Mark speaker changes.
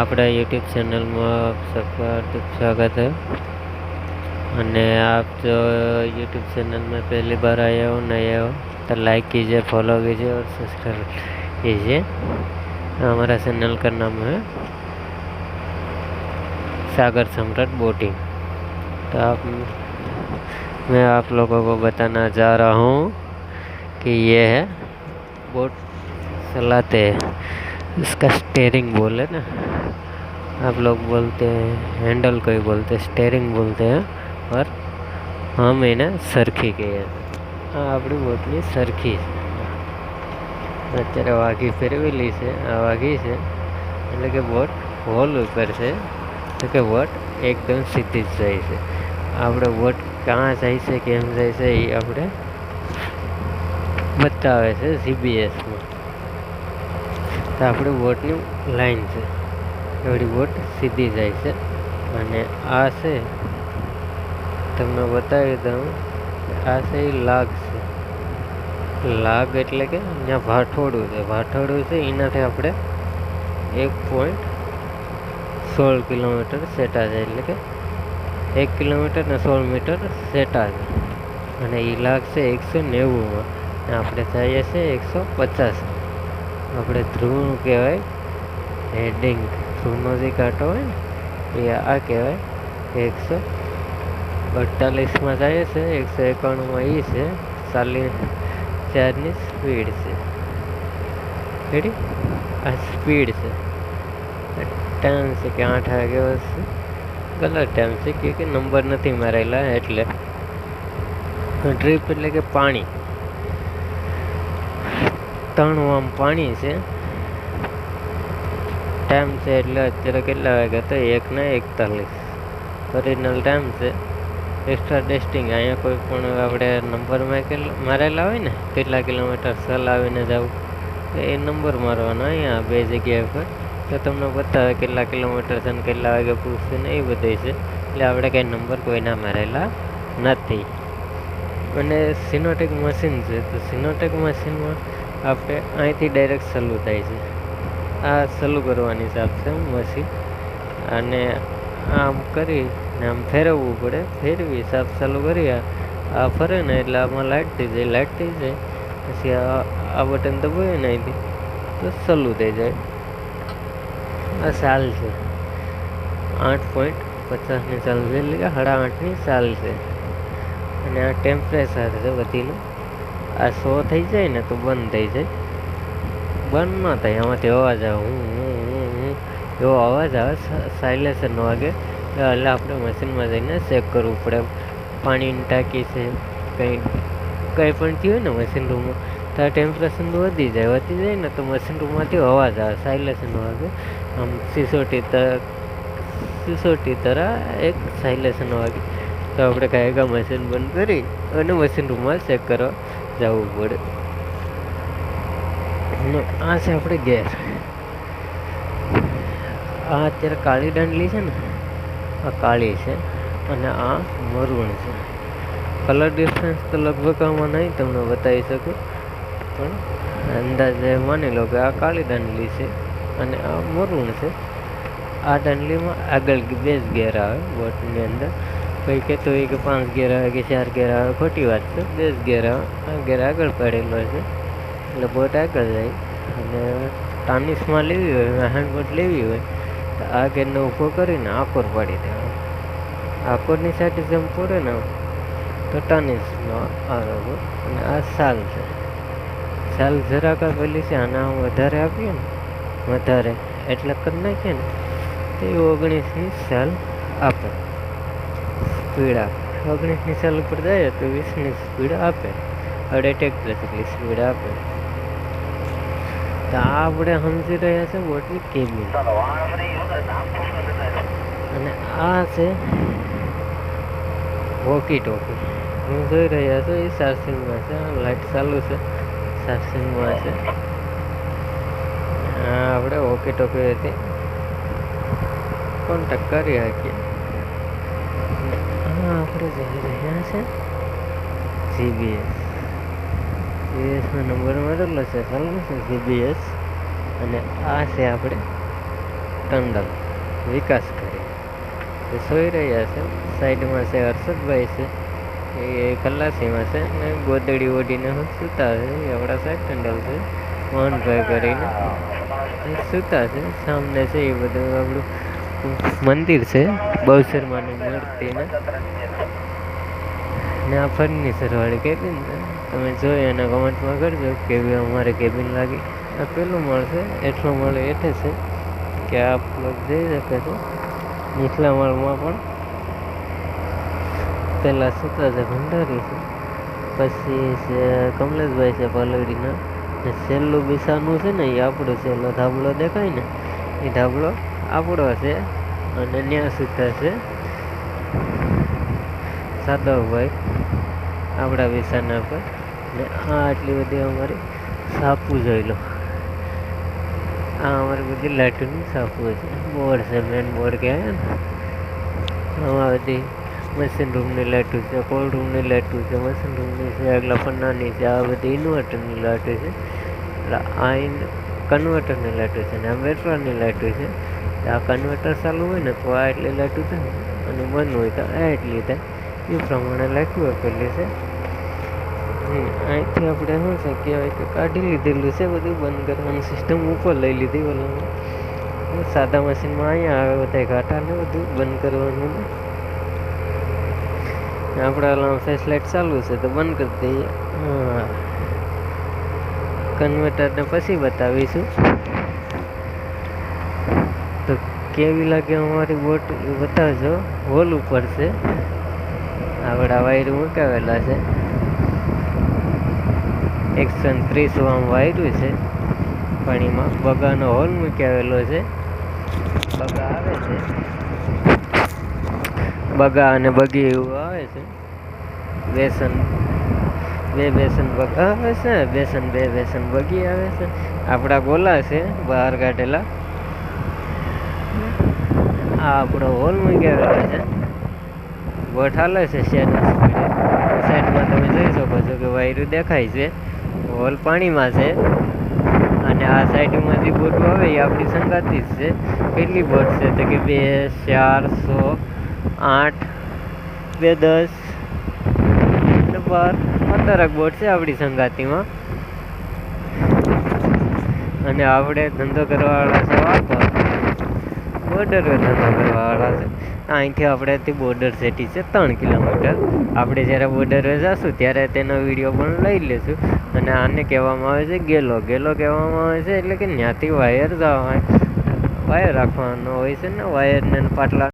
Speaker 1: આપણા YouTube channel में आप सबका हार्दिक स्वागत है। અને आप जो यूट्यूब चैनल में पहली बार आए हो नए हो तो लाइक कीजिए, फॉलो कीजिए और सब्सक्राइब कीजिए। हमारा चैनल का नाम है सागर सम्राट बोटिंग। तो मैं आप लोगों को बताना जा रहा हूँ कि ये है बोट चलाते हैं, इसका स्टेयरिंग बोले ना, आप लोग बोलते हैं हैंडल को ही बोलते हैं, स्टेयरिंग बोलते हैं, और हम इन्हें सरखी कहे। अपनी बोटनी सरखी અત્યારે વાઘી ફેરવેલી છે। આ વાઘી છે એટલે કે બોટ હોલ ઉપર છે, તો કે બોટ એકદમ સીધી જ જાય છે। આપણે બોટ ક્યાં જાય છે, કેમ જાય છે, એ આપણે બતાવે છે જીપીએસમાં। તો આપણી બોટની લાઈન છે એવડી બોટ સીધી જાય છે। અને આ છે તમને બતાવી દઉં, આ છે એ લાગ છે। લાગ એટલે કે અહીંયા ભાઠોડું છે, ભાઠોડું છે એનાથી આપણે 1.16 કિલોમીટર સેટા છે, એટલે કે 1 કિલોમીટર ને 16 મીટર સેટા છે। અને એ લાગ છે 190માં, આપણે જઈએ છીએ 150। આપણે ધ્રુવ કહેવાય હેડિંગ, ધ્રુવનો જે કાંટો હોય ને એ આ કહેવાય। 148માં જાય છે, 191માં એ છે, 4ની સ્પીડ છે। રેડી, આ સ્પીડ છે। ટાઈમ છે કે 8 વાગ્યા છે, ગલત ટાઈમ છે કે નંબર નથી મારેલા એટલે। ડ્રીપ એટલે કે પાણી, 3 આમ પાણી છે। ટાઈમ છે એટલે અત્યારે કેટલા વાગ્યા તો 1:41 ઓરિજિનલ ટાઈમ છે। એક્સ્ટ્રા ટેસ્ટિંગ અહીંયા કોઈ પણ આપણે નંબરમાં મારેલા હોય ને કેટલા કિલોમીટર ચલાવીને જવું, એ નંબર મારવાનો અહીંયા 2 જગ્યા પર, તો તમને બતાવે કેટલા કિલોમીટર છે ને કેટલા વાગે પૂછશે ને એ બધું છે। એટલે આપણે કંઈ નંબર કોઈના મારેલા નથી। અને સિનોટેક મશીન છે, તો સિનોટેક મશીનમાં આપણે અહીંથી ડાયરેક્ટ ચાલુ થાય છે। આ ચાલુ કરવાની હિસાબ છે મશીન, અને આમ કરીને આમ ફેરવવું પડે, ફેરવી હિસાબ ચાલુ કરી આ ફરે ને એટલે આમાં લાઇટ થઈ જાય, લાઇટ થઈ જાય પછી આ બટન દબાવીએ ને અહીંથી તો ચાલુ થઈ જાય। આ ચાલ છે 8.50ની ચાલ છે, એટલે કે 8.5ની ચાલ છે। અને આ ટેમ્પરેચર છે બધીનું, આ 100 થઈ જાય ને તો બંધ થઈ જાય, બંધ ન થાય, આમાંથી અવાજ આવે હું એવો અવાજ આવે, સાયલેન્સરનો વાગે, એટલે આપણે મશીનમાં જઈને ચેક કરવું પડે। પાણીની ટાંકી છે, કંઈ પણ થયું હોય ને મશીન રૂમમાં તો આ ટેમ્પરેચર વધી જાય ને તો મશીન રૂમમાંથી અવાજ આવે, સાયલેન્સરનો વાગે, આમ સિસોટી તરહ એક સાયલેન્સરનો વાગે, તો આપણે કાંઈ મશીન બંધ કરી અને મશીન રૂમમાં ચેક કરવા જવું પડે। આ છે આપણે ગેર। આ અત્યારે કાળી દાંડલી છે ને, આ કાળી છે અને આ મરૂણ છે। કલર ડિફરન્સ તો લગભગ આમાં નહીં તમને બતાવી શકું, પણ અંદાજે માની લો કે આ કાળી દાંડલી છે અને આ મરૂણ છે। આ દાંડલીમાં આગળ 2 જ ગેર આવે બોટની અંદર, કોઈ કહેતો હોય કે 5 ગેર આવે કે 4 ગેર આવે, ખોટી વાત છે, 2 જ ગેર આવે। આ ગેર આગળ પડેલો છે એટલે બોટ આગળ જાય। અને ટાનિસમાં લેવી હોય, હેન્ડ બોટ લેવી હોય તો આ ગેરને ઊભો કરીને આકોર પાડી દેવાનો, આકોરની સાથે જેમ પડે ને તો ટાનિસમાં આવે બોટ। અને આ સાલ છે, સાલ જરાક આપેલી છે, આના વધારે આપીએ ને, વધારે એટલે કરી નાખીએ ને તો 19ની સાલ આપે, સ્પીડ આપે। 19ની સાલ ઉપર જાય તો 20ની સ્પીડ આપે, 8.1 જેટલી સ્પીડ આપે। તો આ આપણે સમજી રહ્યા છે બોટની કેબિન। અને આ છે વોકી ટોકી, હું જોઈ રહ્યા છો એ ચાર્જિંગમાં છે, લાઇટ ચાલુ છે, ચાર્જિંગમાં છે। આપણે વોકી ટોકી હતી કોન્ટેક્ટ કરી શકીએ। આપણે જઈ રહ્યા છે જીબીએસમાં નંબર મારેલો છે, ચાલુ છે જીબીએસ। અને આ છે આપણે ટંડલ વિકાસ કરી એ સોઈ રહ્યા છે. સાઈડમાં છે હર્ષદભાઈ છે, એ ખલાસીમાં છે, ને ગોદડી ઓઢીને સૂતા છે. આપણા સાહેબ ટંડલ છે, મોહનભાઈ કરીને એ સૂતા છે. સામને છે એ બધું આપણું મંદિર છે, બહુશરમાની મૂર્તિને. ને આ ફર્નિચર વાળી કેબિન છે. તમે જોઈ અને કમેન્ટમાં કરજો કેવી અમારે કેબિન લાગી. આ પેલું માળ છે, એટલો માળ હેઠે છે કે આપ લોગ જઈ શકે છે. નીચલા માળમાં પણ પહેલાં સૂતા છે ભંડારી છે, પછી છે કમલેશભાઈ છે પાલડીના, ને છેલ્લું બિસાનું છે ને એ આપણો છેલ્લો ધાબળો દેખાય ને એ ધાબળો આપણો છે. અને ત્યાં સૂતા છે સાદવભાઈ આપણા વિસાના પર. ને આ આટલી બધી અમારી સાપુ જોઈ લો. આ અમારી બધી લાઇટોની સાપુ છે. બોર્ડ છે, મેન બોર્ડ કહેવાય ને. આમાં બધી મશીન રૂમની લાઇટો છે, કોલ્ડ રૂમની લાઇટો છે, મશીન રૂમની છે, આગલા પન્નાની છે. આ બધી ઇન્વર્ટરની લાઇટો છે. એટલે આ કન્વર્ટરની લાઇટો છે ને આ વેટરની લાઇટો છે. આ કન્વર્ટર ચાલુ હોય ને તો આ એટલી લાઇટો થાય, અને બંધ હોય તો આ એટલી થાય. એ પ્રમાણે લાઇટો આપેલી છે. અહીંથી આપણે શું છે કહેવાય કે કાઢી લીધેલું છે બધું. બંધ કરવાની સિસ્ટમ ઉપર લઈ લીધી. ઓલામાં સાદા મશીનમાં અહીંયા આવે બધા ઘાટાને બધું બંધ કરવાનું. આપણે ઓલામાં ફ્લેશ લાઇટ ચાલુ છે તો બંધ કરી દઈએ. હા, કન્વર્ટરને પછી બતાવીશું તો કેવી લાગે અમારી બોટ એ બતાવજો. હોલ ઉપર છે, આપણા વાયરું મુકાવેલા છે. 130 આમ વાયરું છે પાણીમાં. બગાનો હોલ મૂકાવેલો છે. બગા આવે છે, બગા અને બગી એવું આવે છે. બેસન બે બેસન બગા આવે છે, બે બેસન બગી આવે છે. આપણા ગોલા છે બહાર કાઢેલા. આ આપણો હોલ મૂકાવેલો છે. બોટ હાલે છે શેડના સ્પીડે. સાઈડમાં તમે જોઈ શકો છો કે વાયરું દેખાય છે. હોલ પાણીમાં છે. અને આ સાઈડમાં જે બોટો આવે એ આપણી સંગાતી જ છે. કેટલી બોટ છે તો કે 2, 4, 6, 8, 2, 10 ને 12, 15 બોટ છે આપણી સંગાતીમાં. અને આપણે ધંધો કરવાવાળા છે વાપર બોર્ડર ધંધો કરવાવાળા છે. અહીંથી આપણેથી બોર્ડર સિટી છે 3 કિલોમીટર. આપણે જ્યારે બોર્ડરે જઈશું ત્યારે તેનો વિડીયો પણ લઈ લઈશું. અને આને કહેવામાં આવે છે ગેલો. ગેલો કહેવામાં આવે છે એટલે કે ત્યાંથી વાયર જવા વાયર રાખવાનો હોય છે ને, વાયરને પાટલા